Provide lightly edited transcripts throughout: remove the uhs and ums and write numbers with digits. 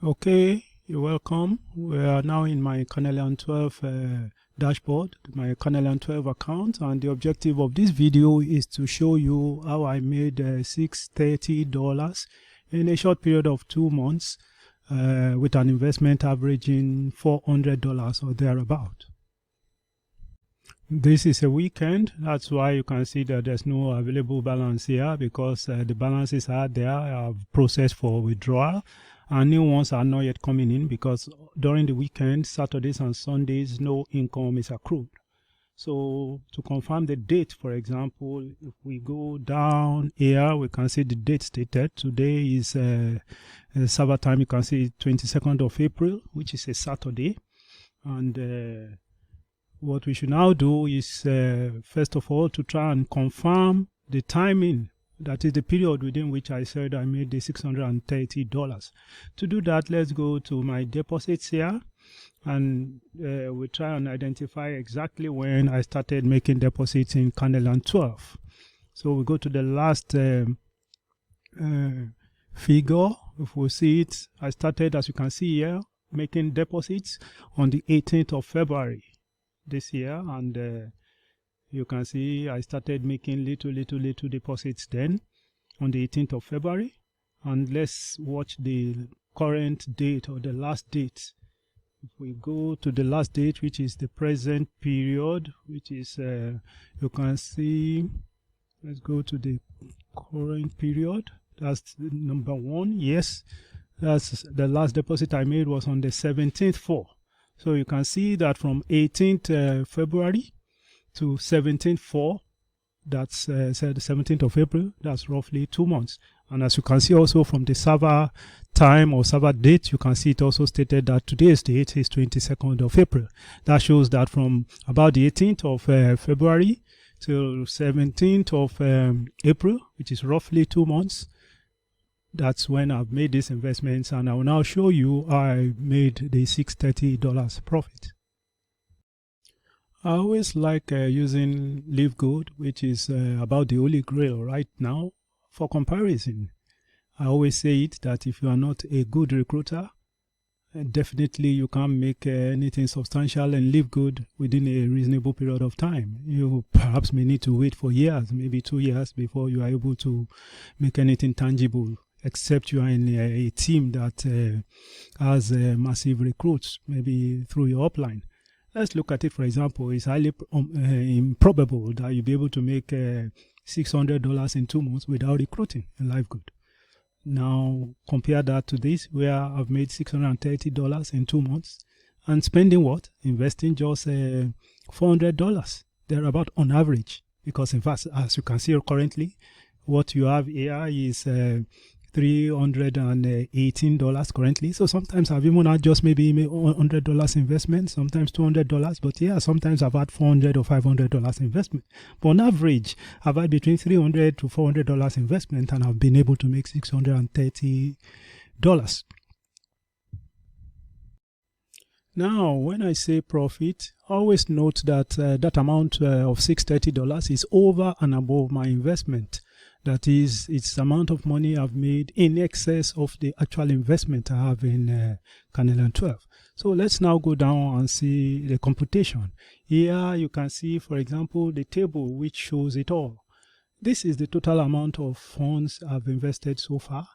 Okay, you're welcome. We are now in my Carnelian12 dashboard, my Carnelian12 account, and the objective of this video is to show you how I made $630 in a short period of 2 months with an investment averaging $400 or thereabout. This is a weekend, that's why you can see that there's no available balance here, because the balances are there, are processed for withdrawal, and new ones are not yet coming in because during the weekend, Saturdays and Sundays, no income is accrued. So to confirm the date, for example, if we go down here, we can see the date stated. Today is server time. You can see 22nd of April, which is a Saturday. And what we should now do is, first of all, to try and confirm the timing, that is the period within which I said I made the $630. To do that, let's go to my deposits here, and we try and identify exactly when I started making deposits in Carnelian12. So we go to the last figure. If we see it, I started, as you can see here, making deposits on the 18th of February this year, and you can see I started making little deposits then on the 18th of February. And let's watch the current date, or the last date. If we go to the last date, which is the present period, which is you can see, let's go to the current period. That's number 1. Yes, that's the last deposit I made was on the 17th. So you can see that from 18th February to 17th, that's said the 17th of April, that's roughly 2 months. And as you can see also from the server time or server date, you can see it also stated that today's date is 22nd of April. That shows that from about the 18th of February till 17th of April, which is roughly 2 months, that's when I've made these investments, and I will now show you how I made the $630 profit. I always like using Live Good, which is about the holy grail right now for comparison. I always say it that if you are not a good recruiter, definitely you can't make anything substantial and live good within a reasonable period of time. You perhaps may need to wait for years, maybe 2 years, before you are able to make anything tangible, except you are in a team that has massive recruits, maybe through your upline. Let's look at it. For example, it's highly improbable that you'll be able to make $600 in 2 months without recruiting in LiveGood. Now compare that to this, where I've made $630 in 2 months and spending what? Investing just $400 thereabout on average. Because in fact, as you can see currently, what you have here is $318 currently. So sometimes I've even had just maybe $100 investment, sometimes $200, but yeah, sometimes I've had $400 or $500 investment. But on average, I've had between $300 to $400 investment, and I've been able to make $630. Now, when I say profit, always note that that amount of $630 is over and above my investment. That is, it's the amount of money I've made in excess of the actual investment I have in Carnelian12. So let's now go down and see the computation. Here you can see, for example, the table which shows it all. This is the total amount of funds I've invested so far.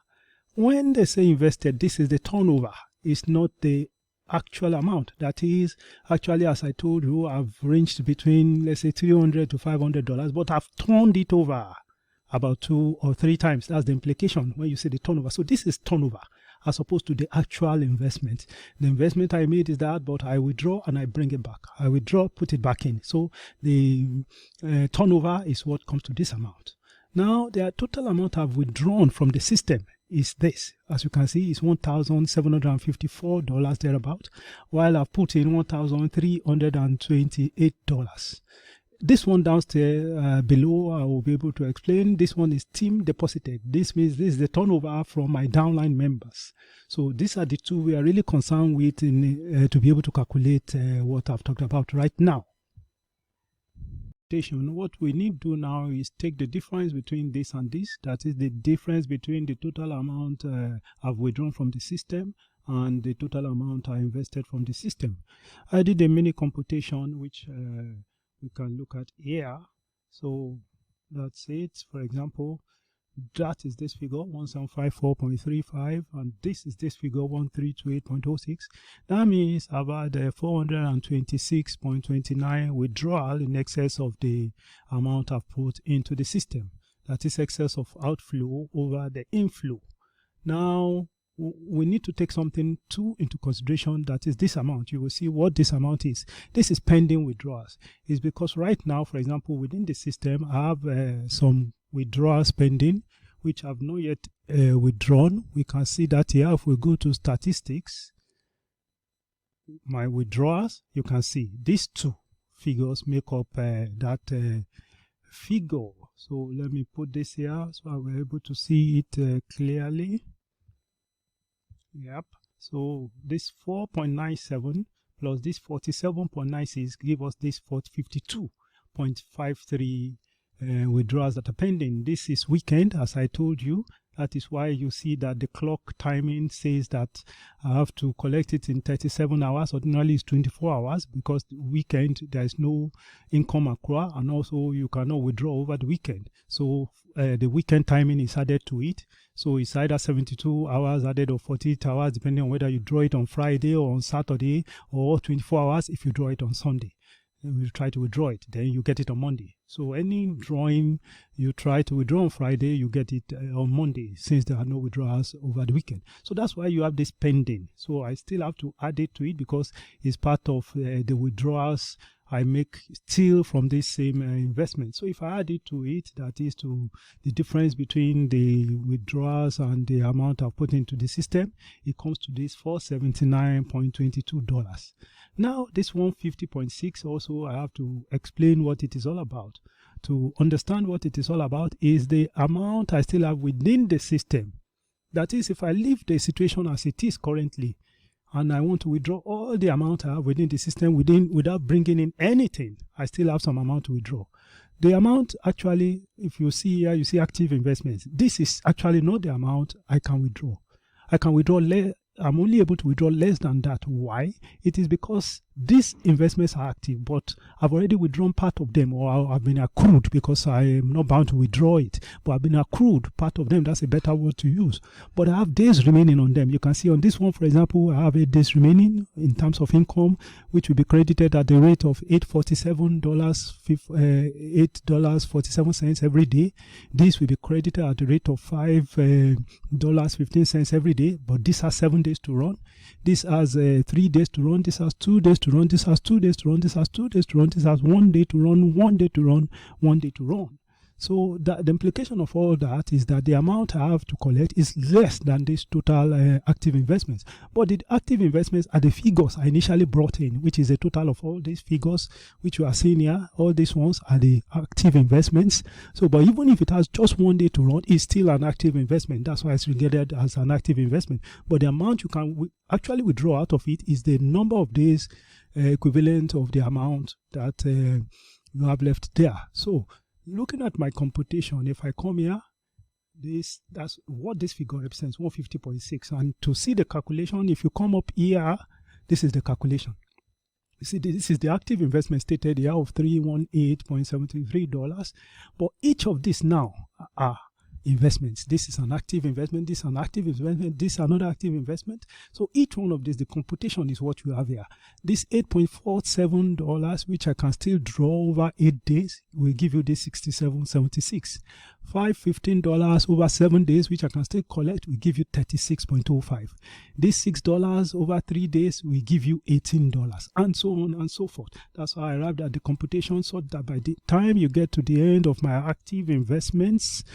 When they say invested, this is the turnover. It's not the actual amount. That is, actually, as I told you, I've ranged between, let's say, $300 to $500, but I've turned it over about 2 or 3 times. That's the implication when you say the turnover. So this is turnover as opposed to the actual investment. The investment I made is that, but I withdraw and I bring it back. I withdraw, put it back in. So the turnover is what comes to this amount. Now, the total amount I've withdrawn from the system is this. As you can see, it's $1,754 thereabout, while I've put in $1,328. This one downstairs below, I will be able to explain. This one is team deposited. This means this is the turnover from my downline members. So these are the two we are really concerned with in, to be able to calculate what I've talked about right now. What we need to do now is take the difference between this and this. That is the difference between the total amount I've withdrawn from the system and the total amount I invested from the system. I did a mini computation which we can look at here. So that's it. For example, that is this figure 1754.35, and this is this figure 1328.06. That means about 426.29 withdrawal in excess of the amount I've put into the system. That is excess of outflow over the inflow. Now we need to take something into consideration, that is this amount. You will see what this amount is. This is pending withdrawals. It's because right now, for example, within the system, I have some withdrawals pending which have not yet withdrawn. We can see that here. If we go to statistics, my withdrawals, you can see these two figures make up that figure. So let me put this here so I will able to see it clearly. Yep. So this 4.97 plus this 47.96 give us this 52.53 withdrawals that are pending. This is weekend, as I told you. That is why you see that the clock timing says that I have to collect it in 37 hours. Ordinarily it's 24 hours because the weekend there is no income accrual, and also you cannot withdraw over the weekend. So the weekend timing is added to it. So it's either 72 hours added or 48 hours, depending on whether you draw it on Friday or on Saturday, or 24 hours if you draw it on Sunday. You try to withdraw it, then you get it on Monday. So any drawing you try to withdraw on Friday, you get it on Monday, since there are no withdrawals over the weekend. So that's why you have this pending. So I still have to add it to it because it's part of the withdrawals I make still from this same investment. So if I add it to it, that is to the difference between the withdrawals and the amount I've put into the system, it comes to this $479.22. Now this 150.6 also, I have to explain what it is all about. To understand what it is all about is the amount I still have within the system. That is, if I leave the situation as it is currently, and I want to withdraw all the amount I have within the system without bringing in anything, I still have some amount to withdraw. The amount actually, if you see here, you see active investments. This is actually not the amount I can withdraw. I can withdraw less. I'm only able to withdraw less than that. Why? It is because these investments are active, but I've already withdrawn part of them, or I've been accrued, because I am not bound to withdraw it, but I've been accrued part of them. That's a better word to use. But I have days remaining on them. You can see on this one, for example, I have 8 days remaining in terms of income, which will be credited at the rate of $8.47 every day. This will be credited at the rate of $5.15 every day, but this has 7 days to run. This has 3 days to run. This has 2 days to run. This has 2 days to run. This has 2 days to run. This has 1 day to run. 1 day to run. 1 day to run. So the implication of all that is that the amount I have to collect is less than this total active investments. But the active investments are the figures I initially brought in, which is a total of all these figures which you are seeing here. All these ones are the active investments. So, but even if it has just 1 day to run, it's still an active investment. That's why it's regarded as an active investment. But the amount you can actually withdraw out of it is the number of days equivalent of the amount that you have left there. So, looking at my computation, if I come here, that's what this figure represents, 150.6. And to see the calculation, if you come up here, this is the calculation. You see, this is the active investment stated here of $318.73. But each of these now are investments. This is an active investment, this is an active investment, this is another active investment. So each one of these, the computation is what you have here. This $8.47, which I can still draw over 8 days, will give you this $67.76. $5.15 over 7 days, which I can still collect, will give you $36.05. This $6 over 3 days will give you $18, and so on and so forth. That's how I arrived at the computation, so that by the time you get to the end of my active investments,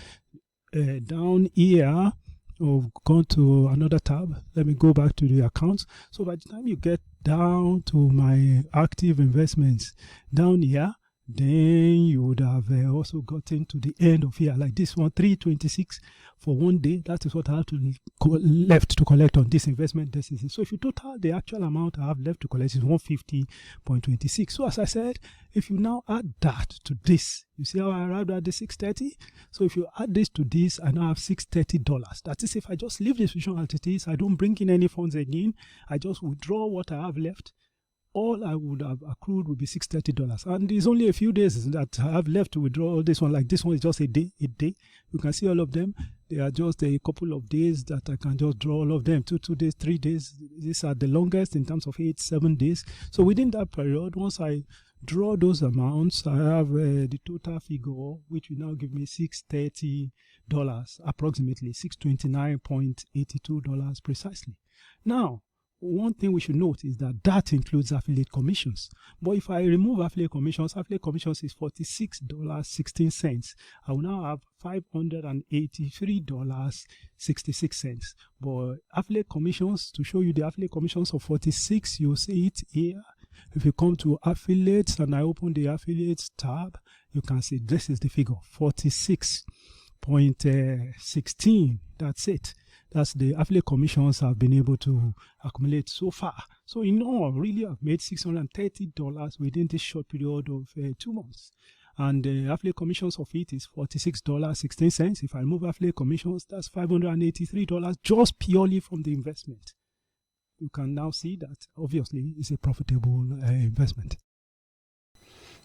down here, or go to another tab. Let me go back to the accounts. So by the time you get down to my active investments down here, then you would have also gotten to the end of here, like this one, 326 for one day. That is what I have to left to collect on this investment decision. So if you total the actual amount I have left to collect is 150.26. So as I said, if you now add that to this, you see how I arrived at the 630. So if you add this to this, I now have $630. That is, if I just leave this position as it is, I don't bring in any funds again, I just withdraw what I have left, all I would have accrued would be $630. And there's only a few days that I have left to withdraw all this one. Like this one is just a day. You can see all of them. They are just a couple of days that I can just draw all of them. 2 days, 3 days. These are the longest in terms of 8-7 days. So within that period, once I draw those amounts, I have the total figure, which will now give me $630, approximately $629.82 precisely. Now, one thing we should note is that that includes affiliate commissions. But if I remove affiliate commissions is $46.16. I will now have $583.66. But affiliate commissions, to show you the affiliate commissions of 46, you'll see it here. If you come to affiliates and I open the affiliates tab, you can see this is the figure, 46.16. That's it. That's the affiliate commissions I've been able to accumulate so far. So in all, really, I've made $630 within this short period of 2 months. And the affiliate commissions of it is $46.16. If I remove affiliate commissions, that's $583 just purely from the investment. You can now see that obviously it's a profitable investment.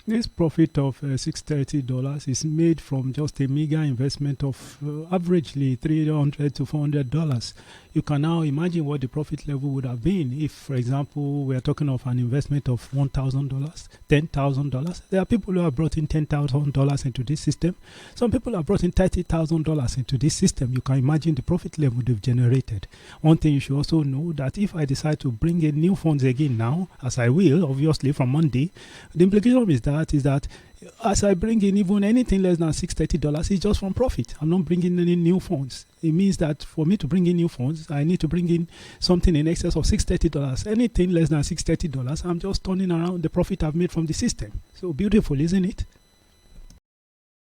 This profit of $630 is made from just a meager investment of averagely $300 to $400. You can now imagine what the profit level would have been if, for example, we are talking of an investment of $1,000, $10,000. There are people who have brought in $10,000 into this system. Some people have brought in $30,000 into this system. You can imagine the profit level they've generated. One thing you should also know that if I decide to bring in new funds again now, as I will, obviously from Monday, the implication is that as I bring in even anything less than $630, it's just from profit. I'm not bringing any new funds. It means that for me to bring in new funds, I need to bring in something in excess of $630. Anything less than $630, I'm just turning around the profit I've made from the system. So beautiful, isn't it?